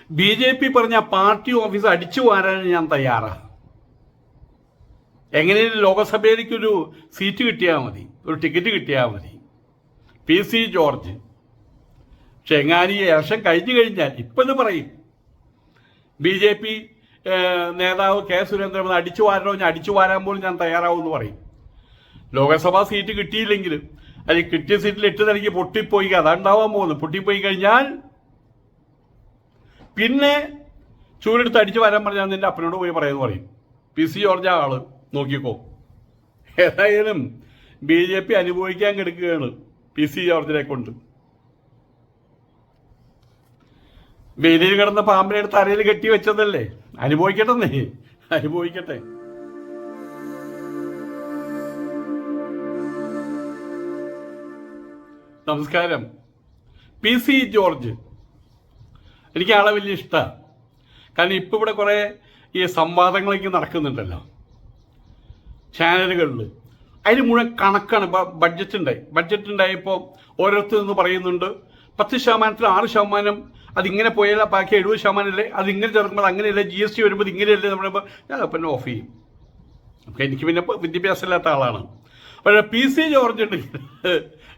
BJP പറഞ്ഞ party office അടിച്ചു വാരാൻ ഞാൻ തയ്യാറാണ്. എങ്ങനെയും ലോകസഭയിലേക്കൊരു സീറ്റ് കിട്ടിയാൽ മതി, ഒരു ടിക്കറ്റ് കിട്ടിയാൽ മതി. PC ജോർജ് ചെങ്ങാനി ഇലക്ഷൻ കഴിഞ്ഞു കഴിഞ്ഞാൽ ഇപ്പം പറയും BJP നേതാവ് K. സുരേന്ദ്രൻ അടിച്ചു വാരണോ, ഞാൻ അടിച്ചു വാരാൻ പോലും ഞാൻ തയ്യാറാവുമെന്ന് പറയും. ലോകസഭാ സീറ്റ് കിട്ടിയില്ലെങ്കിൽ അല്ലെങ്കിൽ കിട്ടിയ സീറ്റിൽ 8 തനിക്ക് പൊട്ടിപ്പോയി, അതുണ്ടാവാൻ പോകുന്നു. പൊട്ടിപ്പോയി കഴിഞ്ഞാൽ പിന്നെ ചൂരെടുത്ത് അടിച്ചു വരാൻ പറഞ്ഞാൽ നിന്റെ അപ്പനോട് പോയി പറയുമെന്ന് പറയും. PC ജോർജ് ആള് നോക്കിക്കോ. ഏതായാലും BJP അനുഭവിക്കാൻ കിടക്കുകയാണ് PC ജോർജിനെ കൊണ്ട്. വെയിലിൽ കിടന്ന പാമ്പിനെ എടുത്ത് അരയിൽ കെട്ടി വെച്ചതല്ലേ, അനുഭവിക്കട്ടെ, അനുഭവിക്കട്ടെ. നമസ്കാരം. PC ജോർജ് എനിക്ക് ആളെ വലിയ ഇഷ്ടമാണ്. കാരണം ഇപ്പം ഇവിടെ കുറേ ഈ സംവാദങ്ങളൊക്കെ നടക്കുന്നുണ്ടല്ലോ ചാനലുകളിൽ. അതിന് മുഴുവൻ കണക്കാണ്. ബഡ്ജറ്റ് ഉണ്ടായപ്പോൾ ഓരോരുത്തർ നിന്ന് പറയുന്നുണ്ട് 10% 6% അതിങ്ങനെ പോയാൽ ബാക്കി 70% അല്ലേ, അതിങ്ങനെ ചേർക്കുമ്പോൾ അങ്ങനെയല്ല, GST വരുമ്പോൾ ഇങ്ങനെയല്ലേ നമ്മൾ ഞാൻ പിന്നെ ഓഫ് ചെയ്യും. അപ്പം എനിക്ക് പിന്നെ വിദ്യാഭ്യാസം ഇല്ലാത്ത ആളാണ്. പക്ഷേ PC ജോർജ് ഉണ്ടെങ്കിൽ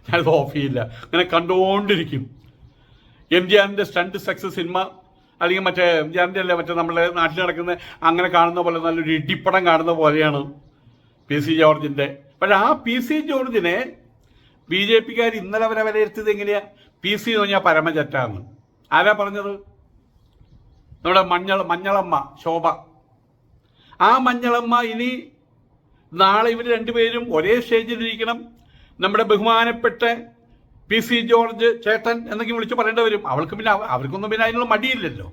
ഞാനത് ഓഫ് ചെയ്യില്ല, അങ്ങനെ കണ്ടുകൊണ്ടിരിക്കും. MGRന്റെ സ്റ്റണ്ട് സക്സസ് സിനിമ അല്ലെങ്കിൽ മറ്റേ MGRന്റെ അല്ലേ മറ്റേ നമ്മുടെ നാട്ടിൽ നടക്കുന്ന അങ്ങനെ കാണുന്ന പോലെ നല്ലൊരു ഇടിപ്പടം കാണുന്ന പോലെയാണ് PC ജോർജിൻ്റെ. പക്ഷേ ആ PC ജോർജിനെ BJPക്കാർ ഇന്നലെ അവരെ വിലയിരുത്തിയത് എങ്ങനെയാ? PC എന്ന് പറഞ്ഞാൽ പരമചറ്റാന്ന്. ആരാ പറഞ്ഞത്? നമ്മുടെ മഞ്ഞളമ്മ ശോഭ. ആ മഞ്ഞളമ്മ ഇനി നാളെ ഇവർ രണ്ടുപേരും ഒരേ സ്റ്റേജിലിരിക്കണം. നമ്മുടെ ബഹുമാനപ്പെട്ട PC ജോർജ് ചേട്ടൻ എന്നൊക്കെ വിളിച്ച് പറയേണ്ടി വരും. അവർക്കൊന്നും പിന്നെ അതിനുള്ള മടിയില്ലല്ലോ.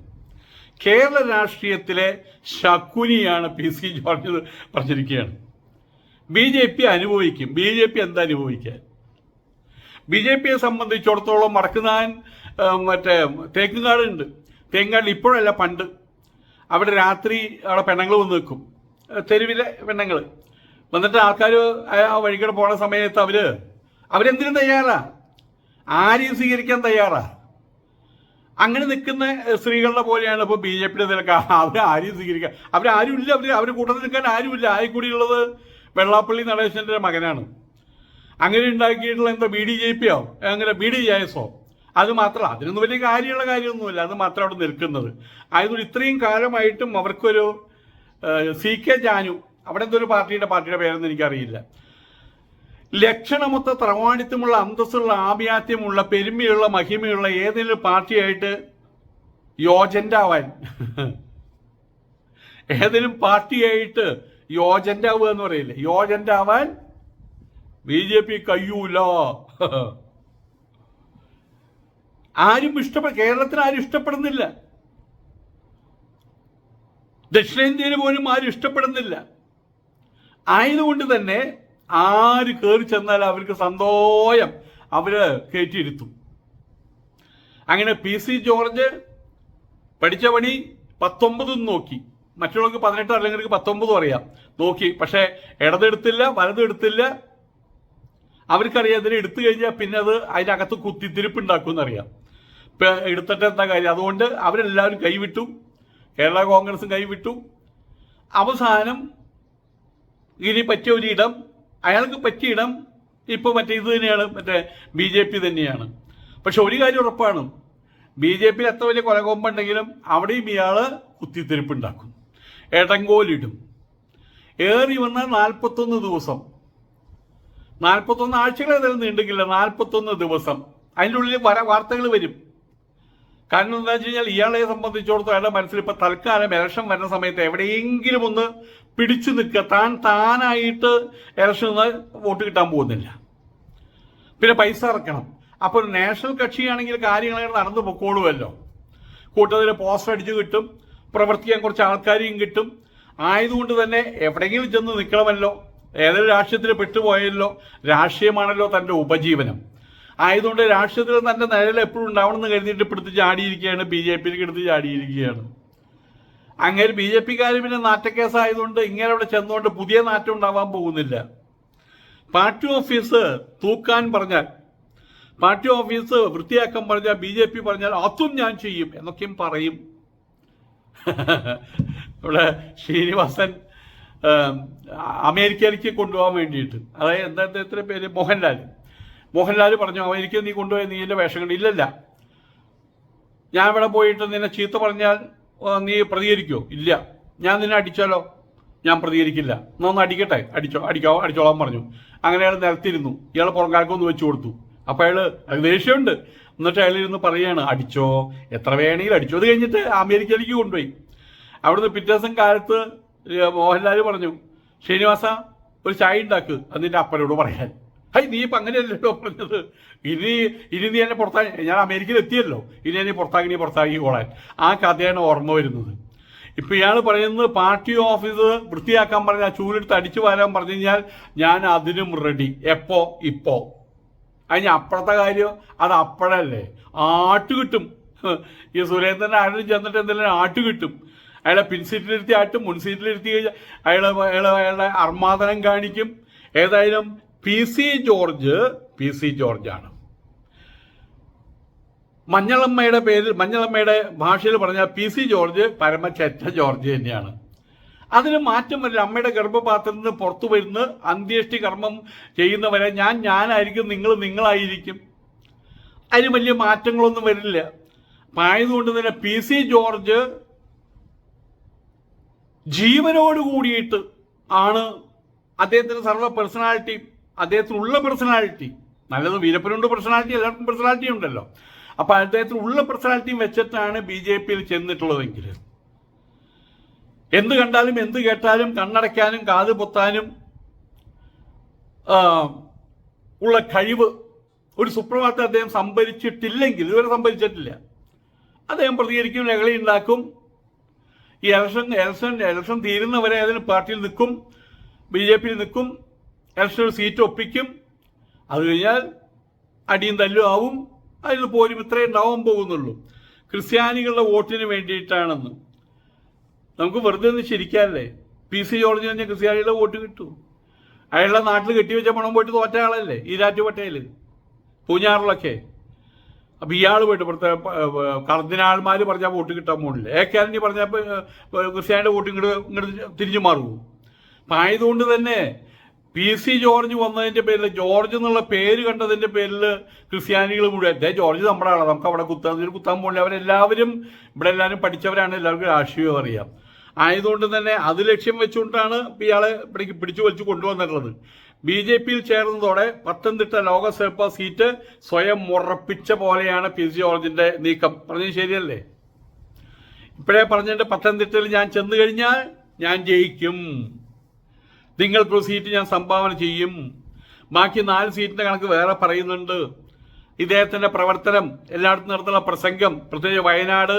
കേരള രാഷ്ട്രീയത്തിലെ ശകുനിയാണ് PC ജോർജ് പറഞ്ഞിരിക്കുകയാണ്. BJP അനുഭവിക്കും. BJP എന്താ അനുഭവിക്കാൻ? BJPയെ സംബന്ധിച്ചിടത്തോളം മടക്കുന്നാൻ മറ്റേ തേക്കുംകാടുണ്ട്. തേക്കുംകാടിൽ ഇപ്പോഴല്ല പണ്ട് അവിടെ രാത്രി അവിടെ പെണ്ണുങ്ങൾ വന്ന് നിൽക്കും, തെരുവിലെ പെണ്ണുങ്ങൾ വന്നിട്ട് ആൾക്കാർ ആ വഴികൂടെ പോണ സമയത്ത് അവരെന്തിനും തയ്യാറാ, ആരെയും സ്വീകരിക്കാൻ തയ്യാറാ. അങ്ങനെ നിൽക്കുന്ന സ്ത്രീകളുടെ പോലെയാണ് ഇപ്പോൾ BJPയുടെ നിലക്ക്. ആരെയും സ്വീകരിക്കാൻ അവരാരും ഇല്ല. അവർ കൂട്ടത്തിൽ നിൽക്കാൻ ആരുമില്ല. ആയിക്കൂടിയുള്ളത് വെള്ളാപ്പള്ളി നടേശൻ്റെ മകനാണ്. അങ്ങനെ ഉണ്ടാക്കിയിട്ടുള്ള എന്താ BDJPയോ അങ്ങനെ BDJS അത് മാത്രം. അതിനൊന്നും വലിയ കാര്യമൊന്നുമില്ല. അത് മാത്രം അവിടെ നിൽക്കുന്നത്. ആയതുകൊണ്ട് ഇത്രയും കാലമായിട്ടും അവർക്കൊരു CK ജാനു അവിടെ എന്തൊരു പാർട്ടിയുടെ പേരൊന്നും എനിക്കറിയില്ല. ലക്ഷണമൊത്ത തറവാടിത്തമുള്ള അന്തസ്സുള്ള ആഭിയാത്യമുള്ള പെരുമയുള്ള മഹിമയുള്ള ഏതെങ്കിലും പാർട്ടിയായിട്ട് യോജൻ്റാവാൻ ഏതെങ്കിലും പാർട്ടിയായിട്ട് യോജൻ്റാവുക എന്ന് പറയില്ലേ, യോജൻ്റാവാൻ BJP കഴിയൂല. കേരളത്തിൽ ആരും ഇഷ്ടപ്പെടുന്നില്ല. ദക്ഷിണേന്ത്യയിൽ പോലും ആരും ഇഷ്ടപ്പെടുന്നില്ല. ആയതുകൊണ്ട് തന്നെ ആര് കയറി ചെന്നാൽ അവർക്ക് സന്തോഷം കയറ്റിയിരുത്തും. അങ്ങനെ PC ജോർജ് പഠിച്ച പണി 19 നോക്കി. മറ്റുള്ളവർക്ക് 18 അല്ലെങ്കിൽ 19 അറിയാം നോക്കി. പക്ഷേ ഇടതെടുത്തില്ല, വലതെടുത്തില്ല. അവർക്കറിയാം ഇതിനെ എടുത്തു കഴിഞ്ഞാൽ പിന്നെ അതിനകത്ത് കുത്തിത്തിരിപ്പുണ്ടാക്കുമെന്നറിയാം. ഇപ്പം എടുത്തിട്ട് എന്താ കാര്യം? അതുകൊണ്ട് അവരെല്ലാവരും കൈവിട്ടു. കേരള കോൺഗ്രസും കൈവിട്ടു. അവസാനം ഇനി പറ്റിയ ഒരിടം, അയാൾക്ക് പറ്റിയ ഇടം ഇപ്പോൾ ഇത് തന്നെയാണ്, BJP തന്നെയാണ്. പക്ഷെ ഒരു കാര്യം ഉറപ്പാണ്, BJPയിൽ എത്ര വലിയ കൊലകൊമ്പുണ്ടെങ്കിലും അവിടെയും ഇയാൾ കുത്തിത്തിരിപ്പുണ്ടാക്കും, എടങ്കോലിടും. ഏറി വന്നാൽ 41 ദിവസം, 41 ആഴ്ചകൾ ഏതായാലും നീണ്ടെങ്കില്ല, 41 ദിവസം അതിൻ്റെ ഉള്ളിൽ വാർത്തകൾ വരും. കാരണം എന്താ വെച്ച് കഴിഞ്ഞാൽ ഇയാളെ സംബന്ധിച്ചിടത്തോളം അയാളുടെ മനസ്സിൽ ഇപ്പം തൽക്കാലം ഇലക്ഷൻ വരുന്ന സമയത്ത് എവിടെയെങ്കിലും ഒന്ന് പിടിച്ചു നിൽക്കുക. താനായിട്ട് ഇലക്ഷൻ വോട്ട് കിട്ടാൻ പോകുന്നില്ല. പിന്നെ പൈസ ഇറക്കണം. അപ്പോൾ ഒരു നാഷണൽ കക്ഷിയാണെങ്കിൽ കാര്യങ്ങൾ നടന്നു പൊക്കോളുമല്ലോ. കൂട്ടത്തിൽ പോസ്റ്റർ അടിച്ച് കിട്ടും, പ്രവർത്തിക്കാൻ കുറച്ച് ആൾക്കാരെയും കിട്ടും. ആയതുകൊണ്ട് തന്നെ എവിടെയെങ്കിലും ചെന്ന് നിൽക്കണമല്ലോ. ഏതൊരു രാഷ്ട്രീയത്തിൽ പെട്ടുപോയല്ലോ. രാഷ്ട്രീയമാണല്ലോ തൻ്റെ ഉപജീവനം. ആയതുകൊണ്ട് രാഷ്ട്രീയത്തിൽ തൻ്റെ നിഴൽ എപ്പോഴും ഉണ്ടാവണം എന്ന് കരുതിയിട്ട് എടുത്ത് ചാടിയിരിക്കുകയാണ്. BJPയിലേക്ക് എടുത്ത് ചാടിയിരിക്കുകയാണ്. അങ്ങനെ BJPക്കാർ പിന്നെ നാറ്റക്കേസായതുകൊണ്ട് ഇങ്ങനെ അവിടെ ചെന്നുകൊണ്ട് പുതിയ നാറ്റം ഉണ്ടാവാൻ പോകുന്നില്ല. പാർട്ടി ഓഫീസ് തൂക്കാൻ പറഞ്ഞാൽ, പാർട്ടി ഓഫീസ് വൃത്തിയാക്കാൻ പറഞ്ഞാൽ BJP പറഞ്ഞാൽ അതും ഞാൻ ചെയ്യും എന്നൊക്കെയും പറയും. ഇവിടെ ശ്രീനിവാസൻ അമേരിക്കയിലേക്ക് കൊണ്ടുപോകാൻ വേണ്ടിയിട്ട്, അതായത് എന്താ അദ്ദേഹത്തിൻ്റെ പേര്, മോഹൻലാൽ പറഞ്ഞു അമേരിക്കയിൽ നീ കൊണ്ടുപോയി നീ എൻ്റെ വേഷം കണ്ട്. ഇല്ലല്ല, ഞാൻ ഇവിടെ പോയിട്ട് നിന്നെ ചീത്ത പറഞ്ഞാൽ നീ പ്രതികരിക്കുമോ? ഇല്ല. ഞാൻ നിന്നെ അടിച്ചാലോ? ഞാൻ പ്രതികരിക്കില്ല. എന്നൊന്ന് അടിക്കട്ടെ, അടിച്ചോളാൻ പറഞ്ഞു. അങ്ങനെ അയാൾ നിലത്തിരുന്നു. ഇയാൾ പുറംകാലക്കൊന്ന് വെച്ചു കൊടുത്തു. അപ്പം അയാൾ ദേഷ്യമുണ്ട്. എന്നിട്ട് അയാളിരുന്ന് പറയുകയാണ് അടിച്ചോ, എത്ര വേണമെങ്കിലും അടിച്ചോ. അത് കഴിഞ്ഞിട്ട് അമേരിക്കയിലേക്ക് കൊണ്ടുപോയി. അവിടുന്ന് പിറ്റേ ദിവസം കാലത്ത് മോഹൻലാൽ പറഞ്ഞു, ശ്രീനിവാസ ഒരു ചായ ഉണ്ടാക്ക്, അത് നിന്റെ അപ്പനോട് പറയാൻ. നീ ഇപ്പം അങ്ങനെയല്ലല്ലോ പറഞ്ഞത്, ഇനി നീ എന്നെ പുറത്താക്കി, ഞാൻ അമേരിക്കയിൽ എത്തിയല്ലോ, ഇനി എന്നെ പുറത്താക്കിക്കോളാൻ. ആ കഥയാണ് ഓർമ്മ വരുന്നത്. ഇപ്പം ഇയാൾ പറയുന്നത് പാർട്ടി ഓഫീസ് വൃത്തിയാക്കാൻ പറഞ്ഞാൽ ചൂലെടുത്ത് അടിച്ചു വാരാൻ പറഞ്ഞു കഴിഞ്ഞാൽ ഞാൻ അതിനും റെഡി. എപ്പോ? ഇപ്പോ. അതിന് അപ്പുറത്തെ കാര്യം അത് അപ്പോഴല്ലേ, ആട്ട് കിട്ടും. ഈ സുരേന്ദ്രൻ ആരും ചെന്നിട്ട് എന്തെങ്കിലും ആട്ട് കിട്ടും. അയാളെ പിൻസീറ്റിലിരുത്തി ആട്ടും, മുൻസീറ്റിലിരുത്തി കഴിഞ്ഞാൽ അയാളുടെ അർമാദനം കാണിക്കും. ഏതായാലും പി സി ജോർജാണ്. മഞ്ഞളമ്മയുടെ ഭാഷയിൽ പറഞ്ഞാൽ പി സി ജോർജ് പരമചെറ്റ ജോർജ് തന്നെയാണ്. അതിന് മാറ്റം വരില്ല. അമ്മയുടെ ഗർഭപാത്രത്തിൽ നിന്ന് പുറത്തു വരുന്ന അന്ത്യേഷ്ടി കർമ്മം ചെയ്യുന്നവരെ ഞാനായിരിക്കും, നിങ്ങളായിരിക്കും. അതിന് വലിയ മാറ്റങ്ങളൊന്നും വരില്ല. അപ്പം ആയതുകൊണ്ട് തന്നെ പി സി ജോർജ് ജീവനോട് കൂടിയിട്ട് ആണ് അദ്ദേഹത്തിന് സർവ്വ പേഴ്സണാലിറ്റി, അദ്ദേഹത്തിനുള്ള പേഴ്സണാലിറ്റി. നല്ലത് വീരപ്പനുണ്ട് പേഴ്സണാലിറ്റി, എല്ലാവർക്കും പേഴ്സണാലിറ്റി ഉണ്ടല്ലോ. അപ്പം അദ്ദേഹത്തിനുള്ള പേഴ്സണാലിറ്റിയും വെച്ചിട്ടാണ് BJP-യിൽ ചെന്നിട്ടുള്ളതെങ്കിൽ എന്ത് കണ്ടാലും എന്ത് കേട്ടാലും കണ്ണടയ്ക്കാനും കാത് പൊത്താനും ഉള്ള കഴിവ് ഒരു സുപ്രഭാതത്തെ അദ്ദേഹം സംഭരിച്ചിട്ടില്ലെങ്കിൽ, ഇതുവരെ സംഭരിച്ചിട്ടില്ല. അദ്ദേഹം പ്രതികരിക്കും, ലഹളി ഉണ്ടാക്കും. ഈ ഇലക്ഷൻ തീരുന്നവരെ അതിന് പാർട്ടിയിൽ നിൽക്കും, BJP-യിൽ നിൽക്കും, ഇലക്ഷനിൽ സീറ്റ് ഒപ്പിക്കും. അത് കഴിഞ്ഞാൽ അടിയും തല്ലും ആവും, അതിൽ പോലും ഇത്രയും ഉണ്ടാവാൻ പോകുന്നുള്ളൂ. ക്രിസ്ത്യാനികളുടെ വോട്ടിന് വേണ്ടിയിട്ടാണെന്ന് നമുക്ക് വെറുതെ ഒന്ന് ശരിക്കാല്ലേ. പി സി ജോർജിന് തന്നെ ക്രിസ്ത്യാനികളുടെ വോട്ട് കിട്ടൂ. അയാളുടെ നാട്ടിൽ കെട്ടിവെച്ച പണം പോയിട്ട് തോറ്റ ആളല്ലേ ഈരാറ്റുപേട്ടയിൽ, പൂഞ്ഞാറിലൊക്കെ. അപ്പം ഇയാൾ പോയിട്ട് ഇവിടുത്തെ കർദിനാൾമാർ പറഞ്ഞാൽ വോട്ട് കിട്ടാൻ പോകുന്നില്ല. ഏക്കാരനി പറഞ്ഞപ്പോൾ ക്രിസ്ത്യാനിയുടെ വോട്ട് ഇങ്ങോട്ട് തിരിഞ്ഞു മാറുമോ? അപ്പം ആയതുകൊണ്ട് തന്നെ പി സി ജോർജ് വന്നതിൻ്റെ പേരിൽ, ജോർജ് എന്നുള്ള പേര് കണ്ടതിൻ്റെ പേരിൽ ക്രിസ്ത്യാനികൾ മുഴുവൻ ജോർജ് നമ്മുടെ ആളാണ്, നമുക്ക് അവിടെ കുത്താൻ പോകില്ല. അവരെല്ലാവരും ഇവിടെ എല്ലാവരും പഠിച്ചവരാണ്, എല്ലാവർക്കും രാഷ്ട്രീയം അറിയാം. ആയതുകൊണ്ട് തന്നെ അത് ലക്ഷ്യം വെച്ചുകൊണ്ടാണ് ഇയാളെ ഇവിടേക്ക് പിടിച്ചു വലിച്ചു കൊണ്ടുവന്നിട്ടുള്ളത്. BJP-യിൽ ചേർന്നതോടെ പത്തനംതിട്ട ലോകസഭാ സീറ്റ് സ്വയം ഉറപ്പിച്ച പോലെയാണ് പി സി ജോർജിന്റെ നീക്കം. പറഞ്ഞത് ശരിയല്ലേ? ഇപ്പോഴേ പറഞ്ഞിട്ട് പത്തനംതിട്ടയിൽ ഞാൻ ചെന്ന് കഴിഞ്ഞാൽ ഞാൻ ജയിക്കും, നിങ്ങൾക്കൊരു സീറ്റ് ഞാൻ സംഭാവന ചെയ്യും. ബാക്കി 4 സീറ്റിന്റെ കണക്ക് വേറെ പറയുന്നുണ്ട്. ഇദ്ദേഹത്തിന്റെ പ്രവർത്തനം, എല്ലായിടത്തും നടത്തുന്ന പ്രസംഗം, പ്രത്യേകിച്ച് വയനാട്,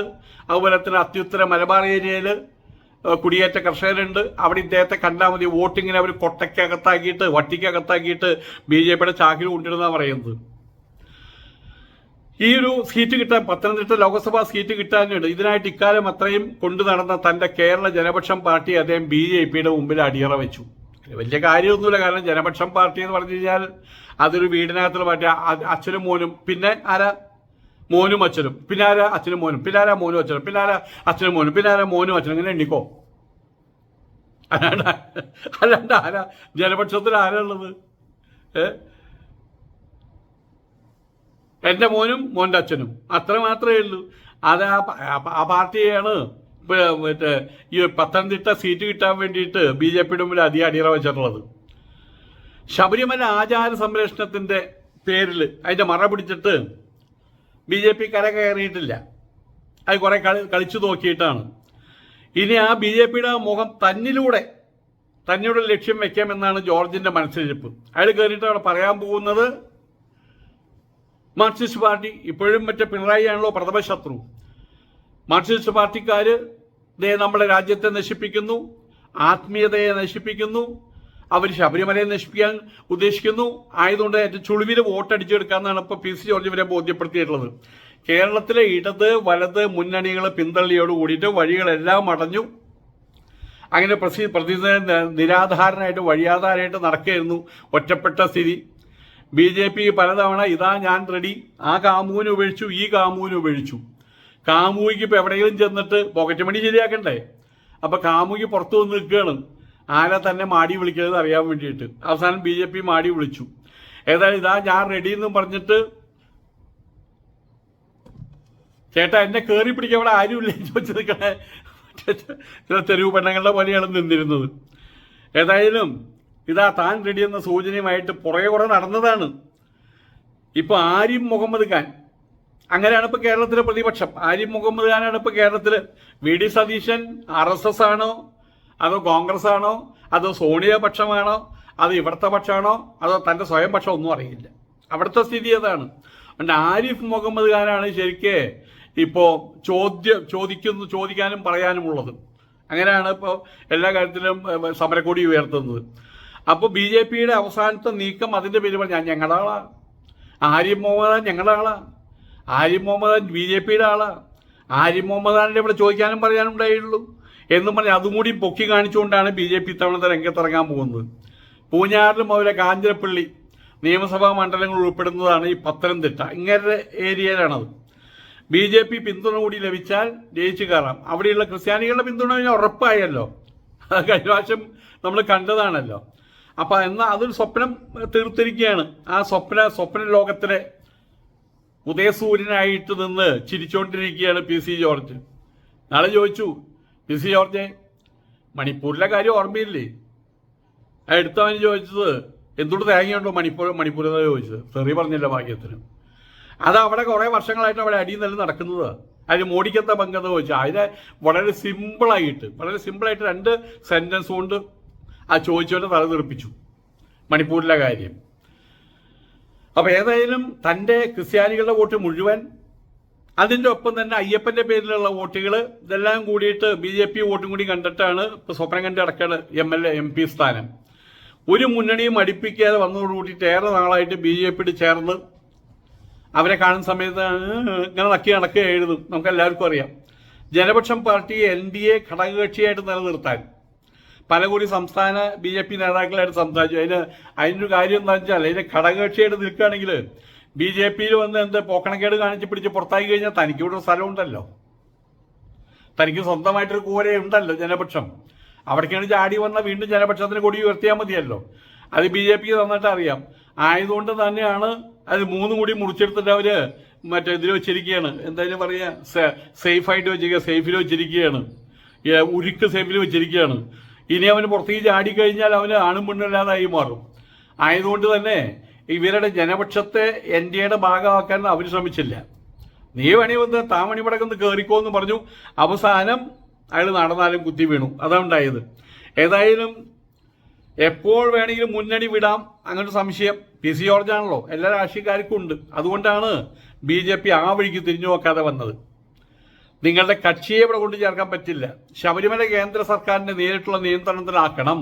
അതുപോലെ തന്നെ അത്യുത്തര മലബാർ ഏരിയയിൽ കുടിയേറ്റ കർഷകരുണ്ട്. അവിടെ ഇദ്ദേഹത്തെ കണ്ടാൽ മതി, വോട്ടിങ്ങിനെ അവർ കൊട്ടയ്ക്കകത്താക്കിയിട്ട് വട്ടിക്കകത്താക്കിയിട്ട് BJP-യുടെ ചാക്കിൽ കൊണ്ടിരുന്നാണ് പറയുന്നത്. ഈ ഒരു സീറ്റ് കിട്ടാൻ, പത്തനംതിട്ട ലോക്സഭാ സീറ്റ് കിട്ടാനുണ്ട്. ഇതിനായിട്ട് ഇക്കാലം അത്രയും കൊണ്ടു നടന്ന തന്റെ കേരള ജനപക്ഷം പാർട്ടി അദ്ദേഹം BJP-യുടെ മുമ്പിൽ അടിയറ വെച്ചു. വലിയ കാര്യമൊന്നുമില്ല, കാരണം ജനപക്ഷം പാർട്ടി എന്ന് പറഞ്ഞു കഴിഞ്ഞാൽ അതൊരു വീടിനകത്തുള്ള പാർട്ടി. അച്ഛനും മോനും, പിന്നെ ആരാ മോനും അച്ഛനും, പിന്നെ ആരാ അച്ഛനും മോനും, പിന്നെ ആരാ മോനും അച്ഛനും, പിന്നെ ആരാ അച്ഛനും മോനും, പിന്നെ ആരാ മോനും അച്ഛനും, ഇങ്ങനെ എണ്ണിക്കോ. അല്ലാണ്ട് ആരാ ജനപക്ഷത്തിൽ ആരാ ഉള്ളത്? എൻ്റെ മോനും മോൻ്റെ അച്ഛനും, അത്ര മാത്രമേ ഉള്ളൂ. അത് ആ പാർട്ടിയാണ് മറ്റേ ഈ പത്തനംതിട്ട സീറ്റ് കിട്ടാൻ വേണ്ടിയിട്ട് BJP-യുടെ മുമ്പിൽ അധികം അടിയറ വെച്ചിട്ടുള്ളത്. ശബരിമല ആചാര സംരക്ഷണത്തിൻ്റെ പേരിൽ അതിൻ്റെ മറ പിടിച്ചിട്ട് BJP കര കയറിയിട്ടില്ല. അത് കുറേ കളിച്ചു നോക്കിയിട്ടാണ്. ഇനി ആ BJP-യുടെ മുഖം തന്നിലൂടെ ലക്ഷ്യം വെക്കാമെന്നാണ് ജോർജിൻ്റെ മനസ്സിലിരിപ്പ്. അയാൾ കയറിയിട്ട് അവിടെ പറയാൻ പോകുന്നത് മാർക്സിസ്റ്റ് പാർട്ടി ഇപ്പോഴും മറ്റേ പിണറായിയാണല്ലോ പ്രഥമ ശത്രു. മാർക്സിസ്റ്റ് പാർട്ടിക്കാർ നമ്മുടെ രാജ്യത്തെ നശിപ്പിക്കുന്നു, ആത്മീയതയെ നശിപ്പിക്കുന്നു, അവർ ശബരിമലയെ നശിപ്പിക്കാൻ ഉദ്ദേശിക്കുന്നു. ആയതുകൊണ്ട് ഏറ്റവും ചുളിവിൽ വോട്ടടിച്ചെടുക്കാമെന്നാണ് ഇപ്പോൾ പി സി ജോർജ് ഇവരെ ബോധ്യപ്പെടുത്തിയിട്ടുള്ളത്. കേരളത്തിലെ ഇടത് വലത് മുന്നണികൾ പിന്തള്ളിയോട് കൂടിയിട്ട് വഴികളെല്ലാം അടഞ്ഞു. അങ്ങനെ നിരാധാരനായിട്ട് വഴിയാധാരമായിട്ട് നടക്കുകയായിരുന്നു, ഒറ്റപ്പെട്ട സ്ഥിതി. BJP പലതവണ ഇതാ ഞാൻ റെഡി, ആ കാമൂന് ഉപേക്ഷിച്ചു, ഈ കാമൂന് ഉപേക്ഷിച്ചു. കാമുകിക്ക് ഇപ്പം എവിടെയെങ്കിലും ചെന്നിട്ട് പോക്കറ്റ് മണി ശരിയാക്കണ്ടേ? അപ്പം കാമുകി പുറത്തു വന്ന് നിൽക്കുകയാണ് ആരെ തന്നെ മാടി വിളിക്കുന്നത് അറിയാൻ വേണ്ടിയിട്ട്. അവസാനം BJP മാടി വിളിച്ചു. ഏതായാലും ഇതാ ഞാൻ റെഡി എന്നും പറഞ്ഞിട്ട് ചേട്ടാ എന്നെ കയറി പിടിക്കാൻ ഇവിടെ ആരുമില്ല ചോദിച്ചു നിൽക്കണേ ചില തെരുവ് പെണ്ണുങ്ങളുടെ പോലെയാണ് നിന്നിരുന്നത്. ഏതായാലും ഇതാ താൻ റെഡി എന്ന സൂചനയുമായിട്ട് പുറകെ കുറെ നടന്നതാണ്. ഇപ്പോൾ ആരിഫ് മുഹമ്മദ് ഖാൻ, അങ്ങനെയാണ് ഇപ്പോൾ കേരളത്തിലെ പ്രതിപക്ഷം. ആരിഫ് മുഹമ്മദ് ഖാനാണ് ഇപ്പോൾ കേരളത്തിൽ. VD സതീശൻ RSS ആണോ അതോ കോൺഗ്രസ് ആണോ അതോ സോണിയ പക്ഷമാണോ അതോ ഇവിടുത്തെ പക്ഷമാണോ അതോ തൻ്റെ സ്വയം പക്ഷം ഒന്നും അറിയില്ല. അവിടുത്തെ സ്ഥിതി അതാണ്. അതുകൊണ്ട് ആരിഫ് മുഹമ്മദ് ഖാനാണ് ശരിക്ക് ഇപ്പോൾ ചോദിക്കാനും പറയാനുമുള്ളത്. അങ്ങനെയാണ് ഇപ്പോൾ എല്ലാ കാര്യത്തിലും സമരക്കൊടി ഉയർത്തുന്നത്. അപ്പോൾ BJPയുടെ അവസാനത്തെ നീക്കം അതിൻ്റെ പേര് പറഞ്ഞാൽ ഞങ്ങളുടെ ആളാണ് ആരിഫ് മുഹമ്മദ് ഖാൻ, ഞങ്ങളുടെ ആളാണ് ആരിഫ് മുഹമ്മദ് ഖാൻ, BJPയുടെ ആളാണ്. ആരിഫ് മുഹമ്മദ് ഖാനിൻ്റെ ഇവിടെ ചോദിക്കാനും പറയാനും ഉണ്ടായുള്ളൂ എന്നും പറഞ്ഞ് അതും കൂടി പൊക്കി കാണിച്ചുകൊണ്ടാണ് BJP ഇത്തവണത്തെ രംഗത്തിറങ്ങാൻ പോകുന്നത്. പൂഞ്ഞാറിലും അതുപോലെ കാഞ്ഞിരപ്പള്ളി നിയമസഭാ മണ്ഡലങ്ങൾ ഉൾപ്പെടുന്നതാണ് ഈ പത്തനംതിട്ട. ഇങ്ങനെ ഏരിയയിലാണത്. BJP പിന്തുണ കൂടി ലഭിച്ചാൽ ജയിച്ചു കയറാം. അവിടെയുള്ള ക്രിസ്ത്യാനികളുടെ പിന്തുണ ഉറപ്പായല്ലോ, അത് കഴിഞ്ഞ പ്രാവശ്യം നമ്മൾ കണ്ടതാണല്ലോ. അപ്പം എന്നാൽ അതൊരു സ്വപ്നം തീർത്തിരിക്കുകയാണ്. ആ സ്വപ്ന ലോകത്തിലെ ഉദയസൂര്യനായിട്ട് നിന്ന് ചിരിച്ചുകൊണ്ടിരിക്കുകയാണ് PC ജോർജ്. നാളെ ചോദിച്ചു, PC ജോർജെ മണിപ്പൂരിലെ കാര്യം ഓർമ്മയില്ലേ? എടുത്തവന് ചോദിച്ചത് എന്തുകൊണ്ട് തേങ്ങയുണ്ടോ മണിപ്പൂരെന്ന് ചോദിച്ചത്. തെറി പറഞ്ഞില്ല ഭാഗ്യത്തിന്. അത് അവിടെ കുറേ വർഷങ്ങളായിട്ട് അവിടെ അടിയും നല്ല നടക്കുന്നത്. അതിന് മോഡിക്കത്തെ പങ്കെന്ന് ചോദിച്ചാൽ അതിനെ വളരെ സിമ്പിളായിട്ട് 2 സെൻറ്റൻസ് കൊണ്ട് ആ ചോദിച്ചവൻ്റെ തല തെറിപ്പിച്ചു മണിപ്പൂരിലെ കാര്യം. അപ്പോൾ ഏതായാലും തൻ്റെ ക്രിസ്ത്യാനികളുടെ വോട്ട് മുഴുവൻ, അതിൻ്റെ ഒപ്പം തന്നെ അയ്യപ്പൻ്റെ പേരിലുള്ള വോട്ടുകൾ, ഇതെല്ലാം കൂടിയിട്ട് BJP വോട്ടും കൂടി കണ്ടിട്ടാണ് ഇപ്പോൾ സ്വപ്നം കണ്ട് കിടക്കാണ് MLA MP സ്ഥാനം. ഒരു മുന്നണിയും അടുപ്പിക്കാതെ വന്നതോട് കൂടിയിട്ട് ഏറെ നാളായിട്ട് BJP ചേർന്ന് അവരെ കാണുന്ന സമയത്ത് ഇങ്ങനെ നടക്കുക എഴുതും. നമുക്കെല്ലാവർക്കും അറിയാം. ജനപക്ഷം പാർട്ടി NDA ഘടകകക്ഷിയായിട്ട് നിലനിർത്താൻ പലകൂടി സംസ്ഥാന BJP നേതാക്കളായിട്ട് സംസാരിച്ചു. അതിനൊരു കാര്യം എന്താ വെച്ചാൽ അതിൻ്റെ ഘടകകക്ഷിയായിട്ട് നിൽക്കുകയാണെങ്കിൽ BJPയിൽ വന്ന് എന്ത് പോക്കണക്കേട് കാണിച്ച് പിടിച്ച് പുറത്താക്കി കഴിഞ്ഞാൽ തനിക്ക് ഇവിടെ സ്ഥലമുണ്ടല്ലോ, തനിക്ക് സ്വന്തമായിട്ടൊരു കൂരയുണ്ടല്ലോ ജനപക്ഷം. അവിടേക്കാണ് ചാടി വന്ന വീണ്ടും ജനപക്ഷത്തിന് കൊടി ഉയർത്തിയാൽ മതിയല്ലോ. അത് BJPക്ക് നന്നായിട്ട് അറിയാം. ആയതുകൊണ്ട് തന്നെയാണ് അത് 3 കൂടി മുറിച്ചെടുത്തിട്ട് അവർ ഇതിൽ വെച്ചിരിക്കുകയാണ്. എന്തായാലും പറയുക, സേഫായിട്ട് വെച്ചിരിക്കുക, സേഫിൽ വെച്ചിരിക്കുകയാണ്, ഉരുക്ക് സേഫിൽ വെച്ചിരിക്കുകയാണ്. ഇനി അവന് പുറത്തേക്ക് ചാടിക്കഴിഞ്ഞാൽ അവന് ആണും പെണ്ണില്ലാതായി മാറും. ആയതുകൊണ്ട് തന്നെ ഇവരുടെ ജനപക്ഷത്തെ NDAയുടെ ഭാഗമാക്കാൻ അവർ ശ്രമിച്ചില്ല. നീ വേണി വന്ന് താമണി പടക്കൊന്ന് കയറിക്കോ എന്ന് പറഞ്ഞു. അവസാനം അയാൾ നടന്നാലും കുത്തി വീണു. അതാണ് ഉണ്ടായത്. ഏതായാലും എപ്പോൾ വേണമെങ്കിലും മുന്നണി വിടാം അങ്ങനൊരു സംശയം PC ജോർജാണല്ലോ, എല്ലാ രാഷ്ട്രീയക്കാർക്കും ഉണ്ട്. അതുകൊണ്ടാണ് BJP ആ വഴിക്ക് തിരിഞ്ഞു നോക്കാതെ വന്നത്. നിങ്ങളുടെ കക്ഷിയെ ഇവിടെ കൊണ്ട് ചേർക്കാൻ പറ്റില്ല, ശബരിമല കേന്ദ്ര സർക്കാരിൻ്റെ നേരിട്ടുള്ള നിയന്ത്രണത്തിലാക്കണം.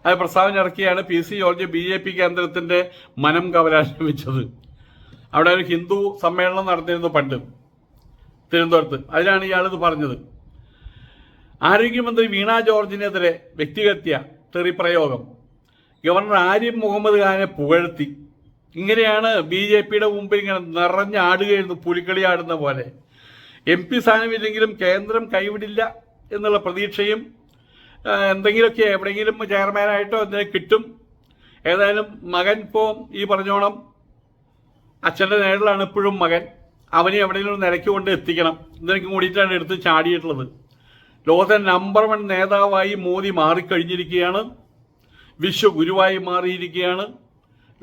അത് പ്രസ്താവന ഇറക്കിയാണ് PC ജോർജ് BJP കേന്ദ്രത്തിൻ്റെ മനം കവരാൻ ശ്രമിച്ചത്. അവിടെ ഒരു ഹിന്ദു സമ്മേളനം നടത്തിയിരുന്നു പണ്ട് തിരുവനന്തപുരത്ത്. അതിലാണ് ഇയാളിത് പറഞ്ഞത്. ആരോഗ്യമന്ത്രി വീണ ജോർജിനെതിരെ വ്യക്തിഹത്യ തെറി പ്രയോഗം. ഗവർണർ ആരിഫ് മുഹമ്മദ് ഖാനെ പുകഴ്ത്തി. ഇങ്ങനെയാണ് BJPയുടെ മുമ്പിൽ ഇങ്ങനെ നിറഞ്ഞാടുകയായിരുന്നു, പുലിക്കളി ആടുന്ന പോലെ. MP സ്ഥാനമില്ലെങ്കിലും കേന്ദ്രം കൈവിടില്ല എന്നുള്ള പ്രതീക്ഷയും എന്തെങ്കിലുമൊക്കെ എവിടെയെങ്കിലും ചെയർമാനായിട്ടോ എന്തെങ്കിലും കിട്ടും. ഏതായാലും മകൻ ഇപ്പോൾ ഈ പറഞ്ഞോണം അച്ഛൻ്റെ നേരിലാണ് ഇപ്പോഴും മകൻ. അവനെ എവിടെയെങ്കിലും നിലയ്ക്ക് കൊണ്ട് എത്തിക്കണം. ഇതിനൊക്കെ കൂടിയിട്ടാണ് എടുത്ത് ചാടിയിട്ടുള്ളത്. ലോകത്തെ നമ്പർ 1 നേതാവായി മോദി മാറിക്കഴിഞ്ഞിരിക്കുകയാണ്. വിശ്വഗുരുവായി മാറിയിരിക്കുകയാണ്.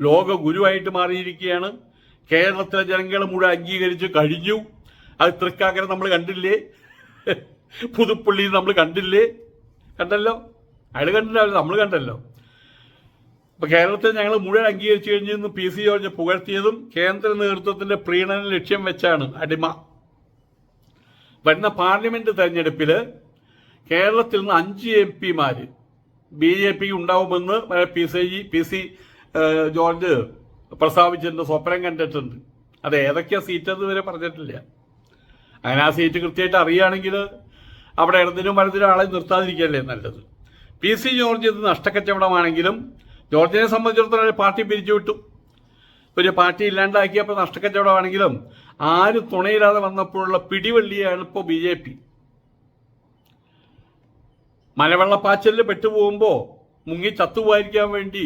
ലോക ഗുരുവായിട്ട് മാറിയിരിക്കുകയാണ്. കേരളത്തിലെ ജനങ്ങൾ മുഴുവൻ അംഗീകരിച്ച് കഴിഞ്ഞു. അത് തൃക്കാക്കര നമ്മൾ കണ്ടില്ലേ, പുതുപ്പള്ളി നമ്മൾ കണ്ടല്ലോ, അയാൾ കണ്ടില്ല, നമ്മൾ കണ്ടല്ലോ. അപ്പോൾ കേരളത്തിൽ ഞങ്ങൾ മുഴുവൻ അംഗീകരിച്ചു കഴിഞ്ഞെന്ന് PC ജോർജ് പുകഴ്ത്തിയതും കേന്ദ്ര നേതൃത്വത്തിൻ്റെ പ്രീണനം ലക്ഷ്യം വെച്ചാണ്. അടിമ. വരുന്ന പാർലമെന്റ് തെരഞ്ഞെടുപ്പിൽ കേരളത്തിൽ നിന്ന് 5 MP BJPക്ക് ഉണ്ടാവുമെന്ന് PC ജോർജ് പ്രസ്താവിച്ചിട്ടുണ്ട്, സ്വപ്നം കണ്ടിട്ടുണ്ട്. അത് ഏതൊക്കെയാ സീറ്റ് ഇതുവരെ പറഞ്ഞിട്ടില്ല. അങ്ങനെ ആ സീറ്റ് കൃത്യമായിട്ട് അറിയുകയാണെങ്കിൽ അവിടെ ഇടതിനും വലതിനും ആളെ നിർത്താതിരിക്കുകയല്ലേ നല്ലത്. PC ജോർജ് ഇത് നഷ്ടക്കച്ചവടമാണെങ്കിലും ജോർജിനെ സംബന്ധിച്ചിടത്തോളം പാർട്ടി പിരിച്ചുവിട്ടു. ഒരു പാർട്ടി ഇല്ലാണ്ടാക്കിയപ്പോൾ നഷ്ടക്കച്ചവടമാണെങ്കിലും ആരും തുണയില്ലാതെ വന്നപ്പോഴുള്ള പിടിവള്ളിയാണ് ഇപ്പോൾ BJP. മലവെള്ളപ്പാച്ചലിൽ പെട്ടുപോകുമ്പോൾ മുങ്ങി ചത്തുപോയിരിക്കാൻ വേണ്ടി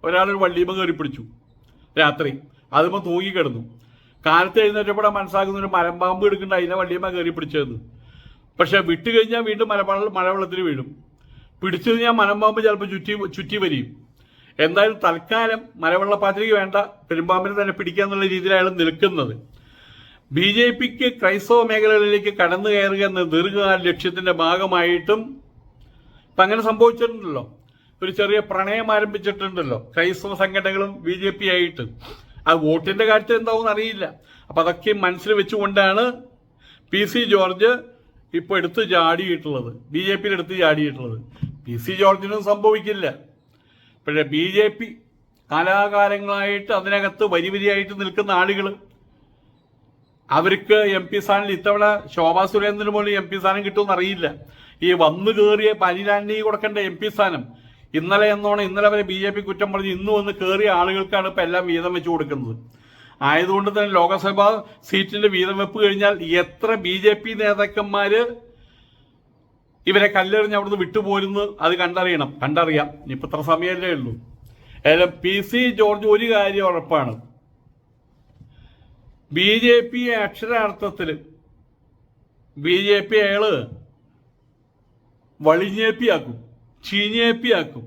ഒരാളൊരു വള്ളിയുമ കയറി പിടിച്ചു രാത്രി, അതുമ്പോൾ തൂങ്ങിക്കിടന്നു. കാലത്ത് എഴുന്നേറ്റപ്പോഴാണ് മനസ്സിലാക്കുന്ന ഒരു മലമ്പാമ്പ് എടുക്കേണ്ട അതിനെ വള്ളിയുമ കയറി പിടിച്ചതെന്ന്. പക്ഷെ വിട്ട് കഴിഞ്ഞാൽ വീണ്ടും മലവെള്ളത്തിൽ വീഴും. പിടിച്ചു കഴിഞ്ഞാൽ മലമ്പാമ്പ് ചിലപ്പോൾ ചുറ്റി വരികയും. എന്തായാലും തൽക്കാലം മലവെള്ളപ്പാച്ചിലേക്ക് വേണ്ട, പെരുമ്പാമ്പിനെ തന്നെ പിടിക്കാന്നുള്ള രീതിയിലാണ് നിൽക്കുന്നത്. BJPക്ക് ക്രൈസ്തവ മേഖലകളിലേക്ക് കടന്നു കയറുക എന്ന ദീർഘകാല ലക്ഷ്യത്തിന്റെ ഭാഗമായിട്ടും ഇപ്പം അങ്ങനെ സംഭവിച്ചിട്ടുണ്ടല്ലോ. ഒരു ചെറിയ പ്രണയം ആരംഭിച്ചിട്ടുണ്ടല്ലോ ക്രൈസ്തവ സംഘടനകളും BJP ആയിട്ട്. ആ വോട്ടിന്റെ കാര്യത്തിൽ എന്താവും അറിയില്ല. അപ്പം അതൊക്കെ മനസ്സിൽ വെച്ചുകൊണ്ടാണ് PC ജോർജ് ഇപ്പോൾ എടുത്ത് ചാടിയിട്ടുള്ളത്, BJPയിൽ എടുത്ത് ചാടിയിട്ടുള്ളത്. PC ജോർജിനും സംഭവിക്കില്ല. പക്ഷേ BJP കാലാകാലങ്ങളായിട്ട് അതിനകത്ത് വരിയായിട്ട് നിൽക്കുന്ന ആളുകൾ, അവർക്ക് MP സ്ഥാനം ഇത്തവണ ശോഭാ സുരേന്ദ്രന് പോലും MP സ്ഥാനം കിട്ടുമെന്ന് അറിയില്ല. ഈ വന്നു കയറിയ പനിരാണ്ടി കൊടുക്കേണ്ട MP സ്ഥാനം ഇന്നലെ വരെ BJP കുറ്റം പറഞ്ഞ് ഇന്ന് വന്ന് കയറിയ ആളുകൾക്കാണ് ഇപ്പം എല്ലാം വീതം വെച്ച് കൊടുക്കുന്നത്. ആയതുകൊണ്ട് തന്നെ ലോക്സഭാ സീറ്റിന്റെ വീതം വെപ്പ് കഴിഞ്ഞാൽ എത്ര BJP നേതാക്കന്മാര് ഇവരെ കല്ലെറിഞ്ഞ് അവിടുന്ന് വിട്ടുപോരുന്നു അത് കണ്ടറിയാം. ഇനിയിപ്പോൾ ഇത്ര സമയമല്ലേ ഉള്ളൂ. ഏതായാലും PC ജോർജ് ഒരു കാര്യം ഉറപ്പാണ്, BJP അക്ഷരാർത്ഥത്തിൽ BJP അയാള് വളിഞ്ഞേപ്പിയാക്കും, ചീഞ്ഞേപ്പിയാക്കും,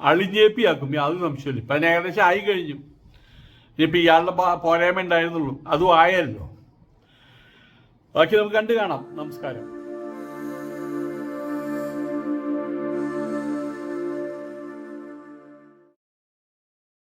അളിഞ്ഞേപ്പിയാക്കും, യാതൊരു സംശയമില്ല. ഇപ്പം ഏകദേശം ആയി കഴിഞ്ഞു. ഇനിയിപ്പോൾ ഇയാളുടെ പോരായ്മ ഉണ്ടായിരുന്നുള്ളൂ, അതും ആയല്ലോ. ബാക്കി നമുക്ക് കണ്ടു കാണാം. നമസ്കാരം.